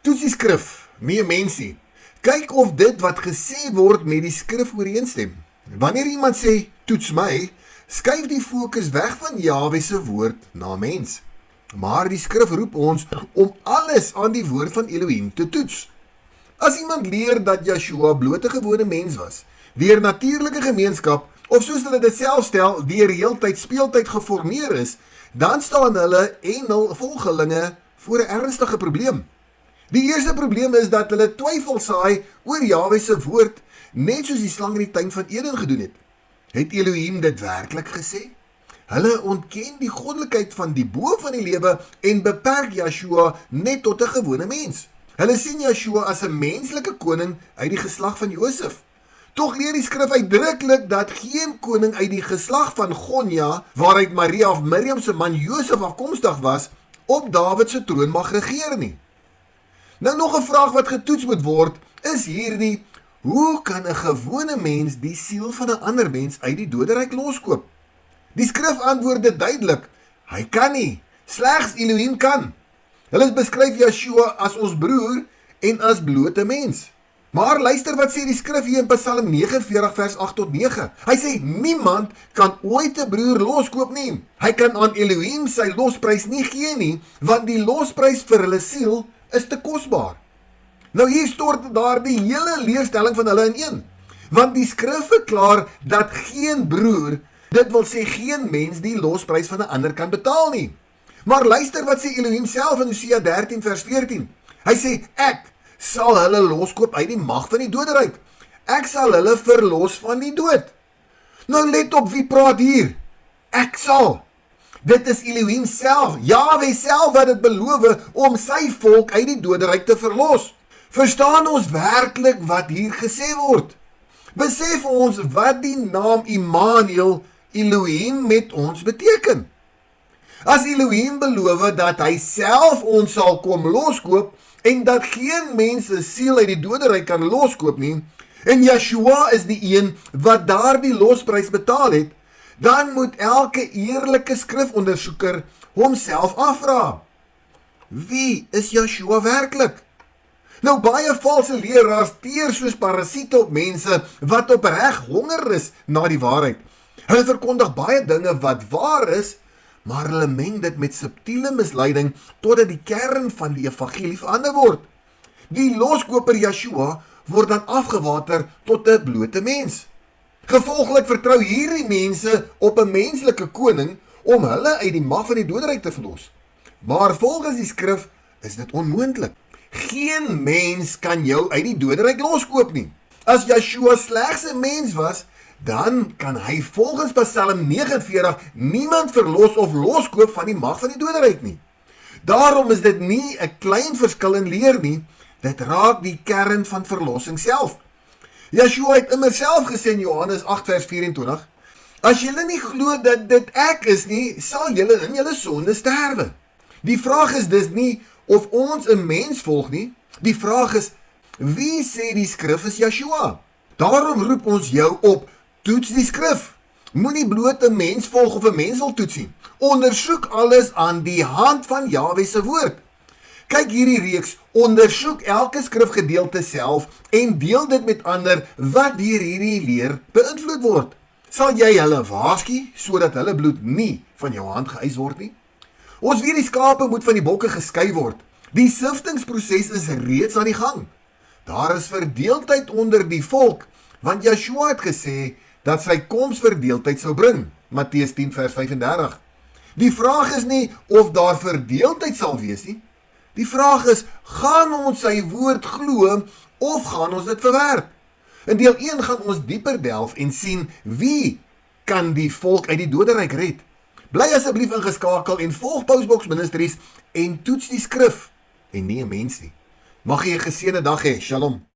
Toets die skrif, nie 'n mens nie. Kyk of dit wat gesê word met die skrif ooreenstem. Wanneer iemand sê, toets my, skuif die fokus weg van Jahwe se woord na mens. Maar die skrif roep ons om alles aan die woord van Elohim te toets. As iemand leer dat Yeshua bloot 'n gewone mens was, deur natuurlike gemeenskap, of soos hulle dit self stel, deur heeltyd speeltyd geformeer is, dan staan hulle en hul volgelinge voor 'n ernstige probleem. Die eerste probleem is dat hulle twyfel saai oor Jahwe se woord, net soos die slang in die tuin van Eden gedoen het. Het Elohim dit werklik gesê? Hulle ontken die goddelikheid van die bo van die lewe en beperk Yeshua net tot 'n gewone mens. Hulle sien Yeshua as 'n menslike koning uit die geslag van Josef. Tog leer die skrif uitdruklik dat geen koning uit die geslag van Gonja, waaruit Maria of Miriam se man Josef afkomstig was, op Dawid se troon mag regeer nie. Nou nog 'n vraag wat getoets moet word, is hierdie: hoe kan 'n gewone mens die siel van 'n ander mens uit die doderyk loskoop? Die skrif antwoord dit duidelik: hy kan nie, slegs Elohim kan. Hulle beskryf Yeshua as ons broer en as blote mens. Maar luister wat sê die skrif hier in Psalm 49 vers 8 tot 9. Hy sê niemand kan ooit 'n broer loskoop nie. Hy kan aan Elohim sy losprys nie gee nie, want die losprys vir hulle siel is te kosbaar. Nou hier stort daar die hele leerstelling van hulle in een. Want die skrif verklaar dat geen broer, dit wil sê geen mens, die losprys van 'n ander kan betaal nie. Maar luister wat sê Elohim self in Hosea 13 vers 14. Hy sê, ek sal hulle loskoop uit die mag van die doderyk. Ek sal hulle verlos van die dood. Nou let op wie praat hier. Ek sal. Dit is Elohim self, Jahwe self wat dit beloof om sy volk uit die doderyk te verlos. Verstaan ons werklik wat hier gesê word? Besef ons wat die naam Immanuel, Elohim, met ons beteken? As Elohim beloof dat hy self ons sal kom loskoop en dat geen mens se siel uit die doderyk kan loskoop nie, en Yeshua is die een wat daardie losprys betaal het, dan moet elke eerlike skrifondersoeker homself afvra: wie is Yeshua werklik? Nou baie valse leraars teer soos parasiete op mense wat opreg honger is na die waarheid. Hulle verkondig baie dinge wat waar is, maar hulle meng dit met subtiele misleiding totdat die kern van die evangelie verander word. Die loskoper Yeshua word dan afgewater tot 'n blote mens. Gevolglik vertrou hierdie mense op 'n menslike koning om hulle uit die mag van die doderyk te verlos. Maar volgens die skrif is dit onmoontlik. Geen mens kan jou uit die doderyk loskoop nie. As Yeshua slegs 'n mens was, dan kan hy volgens Psalm 49 niemand verlos of loskoop van die mag van die doderyk nie. Daarom is dit nie 'n klein verskil in leer nie, dit raak die kern van verlossing self. Yeshua het immer self gesê in Johannes 8 vers 24, as julle nie glo dat dit ek is nie, sal julle in julle sonde sterwe. Die vraag is dus nie of ons 'n mens volg nie, die vraag is, wie sê die skrif is Yeshua? Daarom roep ons jou op, toets die skrif. Moenie bloot 'n mens volg of 'n mens wil toets nie. Ondersoek alles aan die hand van Jahwe se woord. Kyk hierdie reeks, ondersoek elke skrifgedeelte self en deel dit met ander wat deur hierdie leer beïnvloed word. Sal jy hulle waarsku sodat hulle bloed nie van jou hand geëis word nie? Ons weet die skape moet van die bokke geskei word. Die siftingsproses is reeds aan die gang. Daar is verdeeldheid onder die volk, want Yeshua het gesê dat sy koms verdeeldheid sou bring. Matteus 10 vers 35. Die vraag is nie of daar verdeeldheid sal wees nie. Die vraag is, gaan ons sy woord glo of gaan ons dit verwerp? In deel 1 gaan ons dieper delf en sien wie kan die volk uit die doderyk red. Bly asseblief ingeskakel en volg Pausebox Ministries en toets die skrif en nie 'n mens nie. Mag jy 'n geseënde dag hê. Shalom.